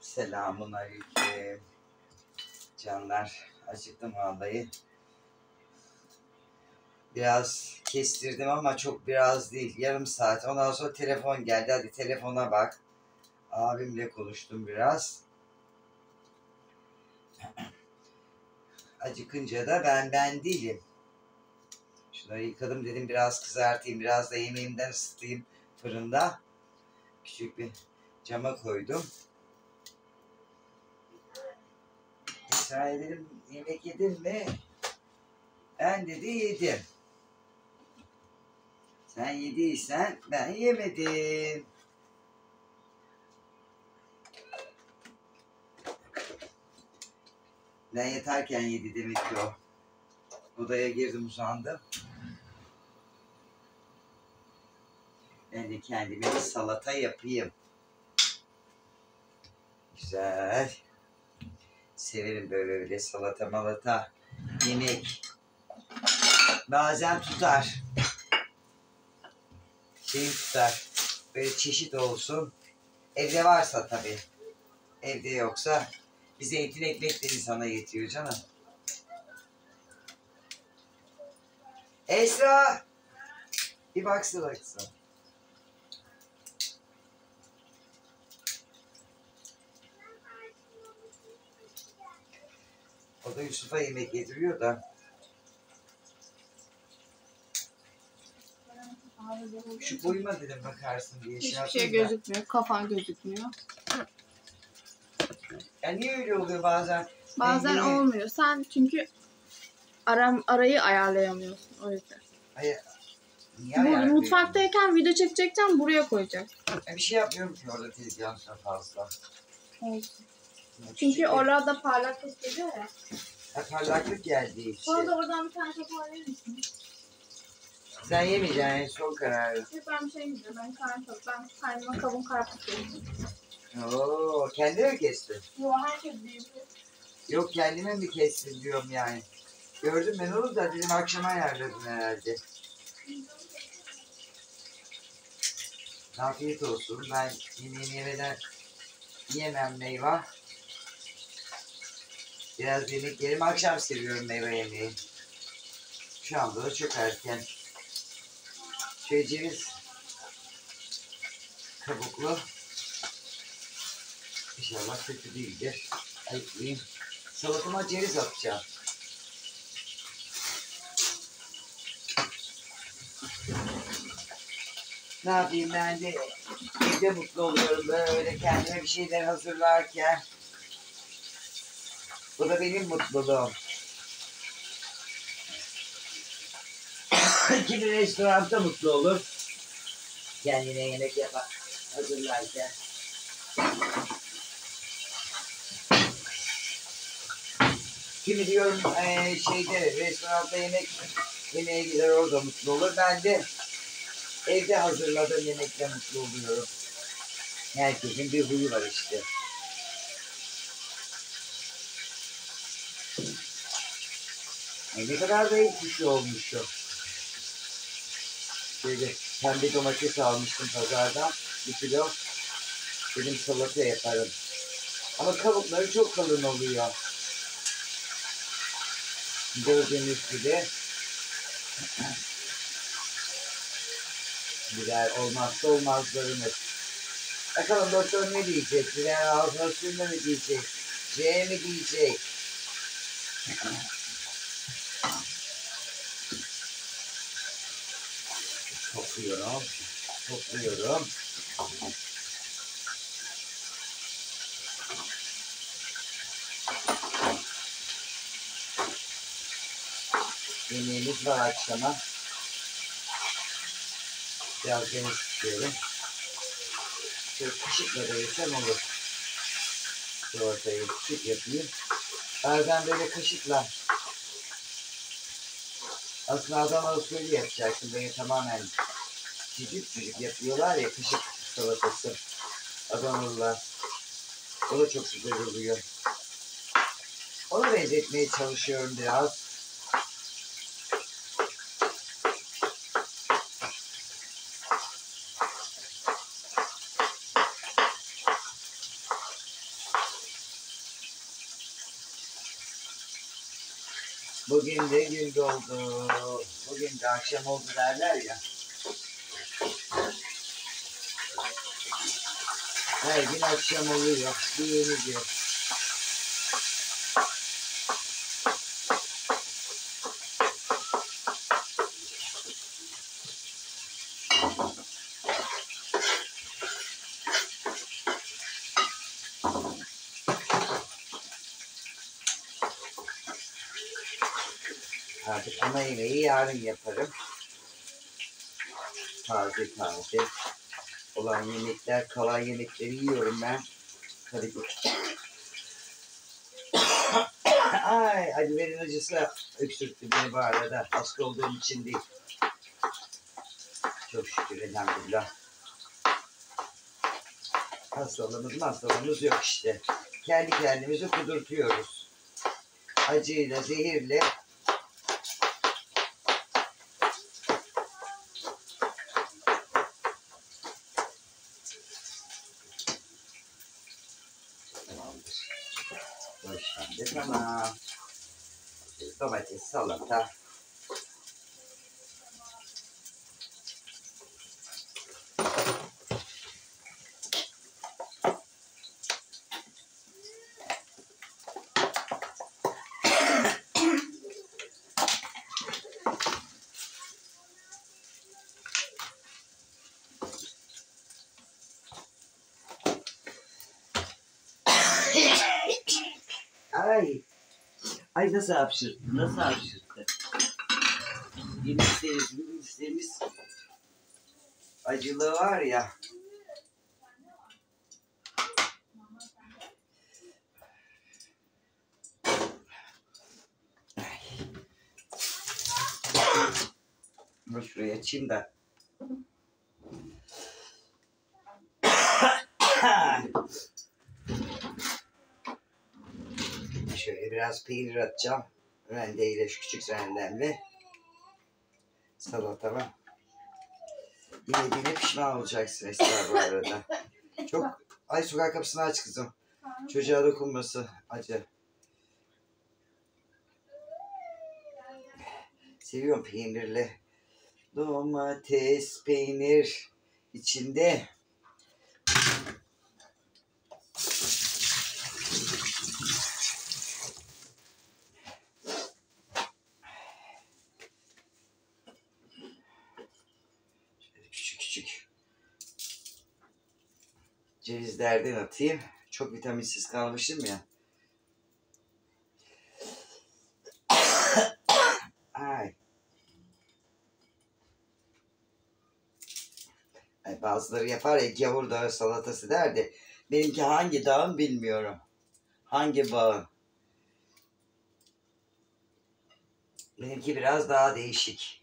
Selamun aleyküm. Canlar, acıktım vallahi. Biraz kestirdim ama çok biraz değil. Yarım saat. Ondan sonra telefon geldi. Hadi telefona bak. Abimle konuştum biraz. Acıkınca da ben değilim. Şunları yıkadım dedim, biraz kızartayım. Biraz da yemeğimden ısıtayım fırında. Küçük bir cama koydum. İsrail'im yemek yedin mi? Ben dedi yedim. Sen yediysen ben yemedim. Ben yatarken yedi demek ki o. Odaya girdim, uzandım. Ben de kendime bir salata yapayım. Güzel. Severim böyle salata malata. Yemek. Bazen tutar. Tutar. Böyle çeşit olsun. Evde varsa tabii. Evde yoksa bir zeytin ekmekleri sana yetiyor canım. Esra! Bir baksana. O da Yusuf'a yemek yediriyor da. Şu boyuma dedim bakarsın diye. Hiçbir şey gözükmüyor. Kafan gözükmüyor. Ya niye öyle oluyor bazen? Bazen olmuyor. Sen çünkü arayı ayarlayamıyorsun. O yüzden. Mutfaktayken video çekeceksen buraya koyacaksın. Bir şey yapmıyorum ki orada televizyonda fazla. Olsun. Çünkü orada parlaklık geliyor ya. Parlaklık geldiği için. Sonra da oradan bir tane kapağı verir misin? Sen yemeyeceksin, son kararı. Yok, ben bir şey yemeyeceğim. Ben kendime kavun karpuz yedim. Oo, kendi mi kestin? Yok, herkes büyüdü. Yok, kendime mi kestin diyorum yani. Gördüm ben onu da dedim akşama ayarladın herhalde. Afiyet olsun. Ben yemeğimi yemeden yemem meyve. Biraz yemek yerim. Akşam seviyorum meyve yemeği. Şu anda da çok erken. Şöyle ceviz kabuklu. İnşallah kötü değildir. Ayıklayayım. Salatıma ceviz atacağım. Ne yapayım, ben de evde mutlu oluyorum böyle kendime bir şeyler hazırlarken. Bu da benim mutluluğum. Kimi restoranda mutlu olur. Kendine yemek yapar, hazırlarken. Kimi diyorum restoranda yemeğe gider, orada mutlu olur. Ben de evde hazırladığım yemekle mutlu oluyorum. Herkesin bir huyu var işte. Ne kadar da iyi olmuşum. Böyle pembe domates almıştım pazardan. 1 kilo. Dedim salata yaparım. Ama kabukları çok kalın oluyor. Gördüğünüz gibi. Birer olmazsa olmazlarımız. Bakalım doktor ne diyecek? Birer ağzına sürme mi diyecek? C mi diyecek? Topluyorum. Yemeğimiz var akşama. Biraz geniş tutuyorum. Şöyle kaşıkla da yesem olur. Şu ortaya küçük yapayım. Bazen böyle kaşıkla. Aslında Adana usulü yapacaktım. Böyle tamamen küçük yapıyorlar ya, kaşık salatası. Adanalılar. O da çok güzel oluyor. Onu benzetmeye çalışıyorum biraz. Bugün de gün doğdu. Bugün de akşam oldu derler ya. Her gün akşam oluyor. Bir yeni gün. Artık ana yemeği yarın yaparım. Taze taze olan yemekler, kalan yemekleri yiyorum ben. Tabii ki. Ay, acıverin acısı öksürttü beni bu arada. Hasta olduğum için değil. Çok şükür elhamdülillah. Hastalığımız yok işte. Kendi kendimizi kudurtuyoruz. Acıyla, zehirle. Tamamdır. Bu şimdi tamam. Domates, salata. Ay. Ay nasıl hapşırttı, nasıl hapşırttı. Yemişlerimiz acılı var ya. Dur şuraya açayım da. Şöyle biraz peynir atacağım. Rendeyle, şu küçük rendemle. Salatama. Yine pişman olacaksın Esra bu arada. Çok... Ay sokak kapısını aç kızım. Çocuğa dokunması acı. Seviyorum peynirli. Domates, peynir içinde. Şöyle küçük cevizlerden atayım. Çok vitaminsiz kalmışım ya. Ay. Ay, bazıları yapar ya gavur dağı salatası der de benimki hangi dağın bilmiyorum. Hangi bağın? Benimki biraz daha değişik.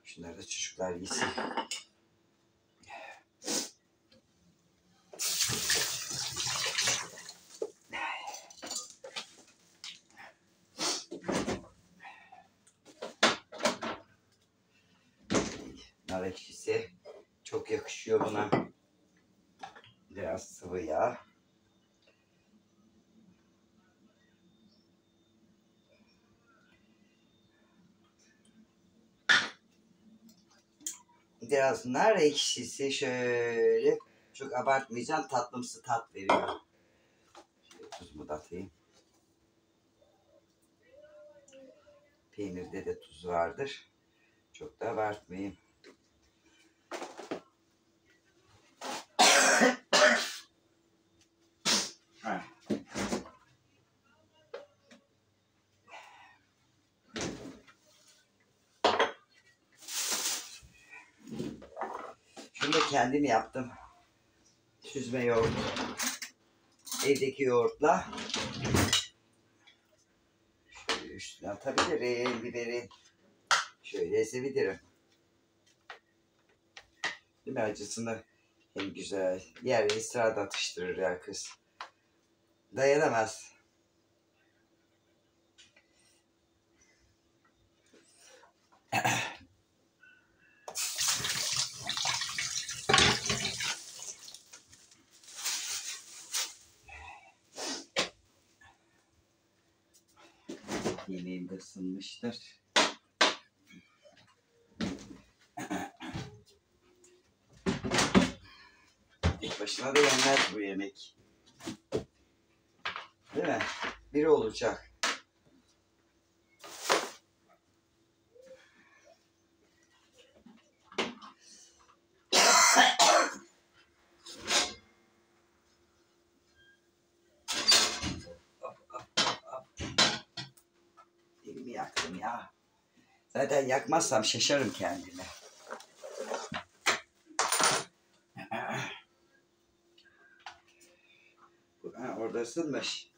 Şunları da çocuklar yesin. Nar ekşisi çok yakışıyor buna. Biraz sıvı yağ. Biraz nar ekşisi şöyle çok abartmayacağım, tatlımsı tat veriyor. Şöyle tuzumu da atayım. Peynirde de tuz vardır. Çok da abartmayayım. Şunu da kendim yaptım. Süzme yoğurt. Evdeki yoğurtla. Şöyle üstüne atabilirim. Biberi. Şöyle ezebilirim. Değil mi acısını? Hem güzel. Yer ısrarda atıştırır ya kız. Dayanamaz. Yemeğim de ısınmıştır. Tek başına da yenmez bu yemek. Değil mi? Biri olacak. Elimi yaktım ya. Zaten yakmazsam şaşarım kendime. Ha, orada ısınmış.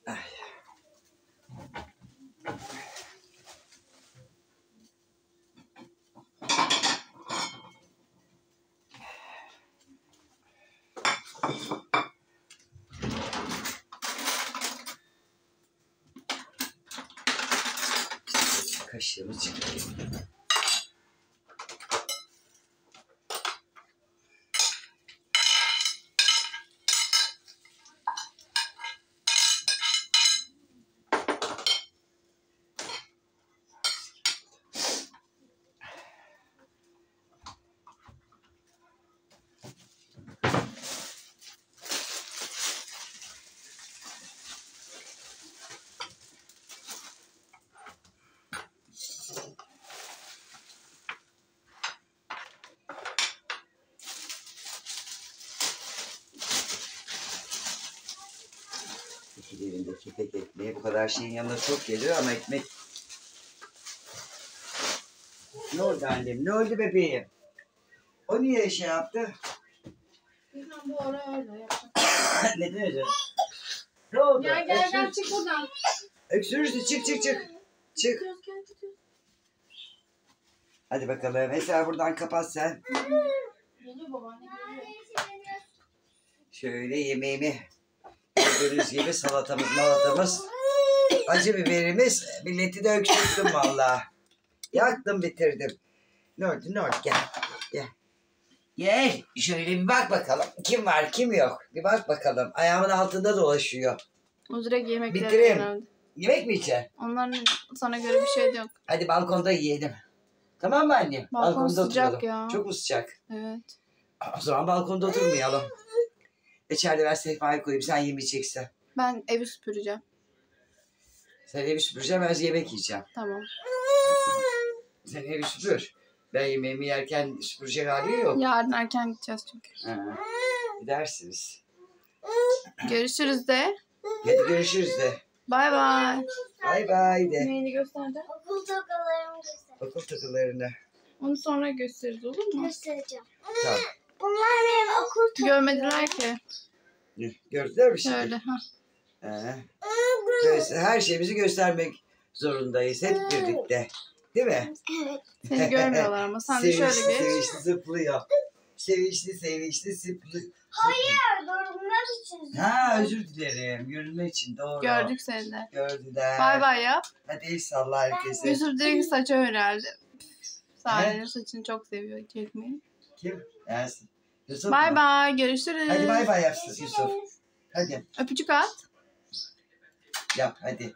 Ay. Kaşığımı çıkarayım. İkilerindeki tek ekmeği bu kadar şeyin yanına çok geliyor ama ekmek... Ne oldu annem? Ne oldu bebeğim? O niye şey yaptı? Bilmem bu ara öyle yapacak. Neden öyle? Ne oldu? Gel çık buradan. Öksürürsün çık. Çık. Gel. Hadi bakalım. Mesela buradan kapat sen. Geliyor babaanne geliyor. Şöyle yemeğimi gördüğünüz gibi salatamız. Acı biberimiz. Milleti de öksürttüm valla. Yaktım bitirdim. Ne oldu gel. Gel şöyle bir bak bakalım. Kim var kim yok. Bir bak bakalım. Ayağımın altında dolaşıyor. O direkt yemekleri Bitireyim. herhalde. Yemek mi yiyeceksin? Onların sana göre bir şey de yok. Hadi balkonda yiyelim. Tamam mı annem? Balkon Balkonda sıcak oturalım. ya. Çok mu sıcak? Evet. O zaman balkonda oturmayalım. İçeride ben sehpayı koyayım sen yemeyeceksin. Ben evi süpüreceğim. Sen evi süpüreceğim ben yemek yiyeceğim. Tamam. Sen evi süpür. Ben yemeğimi yerken süpürecek hali yok. Yarın erken gideceğiz çünkü. Ha, gidersiniz. Görüşürüz de. Hadi görüşürüz de. Bay bay. Bay bay de. Neyini göstereceğim? Okul tokalarımı göster. Okul takılarını. Onu sonra gösteririz olur mu? Göstereceğim. Tamam. Bunlar benim okul tokalarım. Görmediler ki. Gördüler mi şimdi? Şöyle. Ha. Her şeyimizi göstermek zorundayız hep birlikte. Değil mi? Evet. Seni görmüyorlar ama sen de şöyle geç. Sevinçli zıplıyor. Sevinçli zıplıyor. Hayır, durmak için. Ha özür dilerim. Görünme için doğru. Gördük seni de. Gördüler. Bay bay yap. Hadi el salla herkese. Yusuf direkt saça herhalde. Sare'nin saçını çok seviyor çekmeyi. Kim? Ersin. Yusuf Bay mu? bay görüşürüz. Hadi bay bay yapsın Yusuf. Hadi Öpücük at. yap hadi.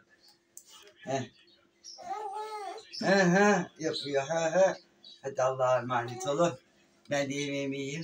Heh. Yapıyor. Hadi Allah'a emanet olun. Ben de yemeğimi yiyeyim.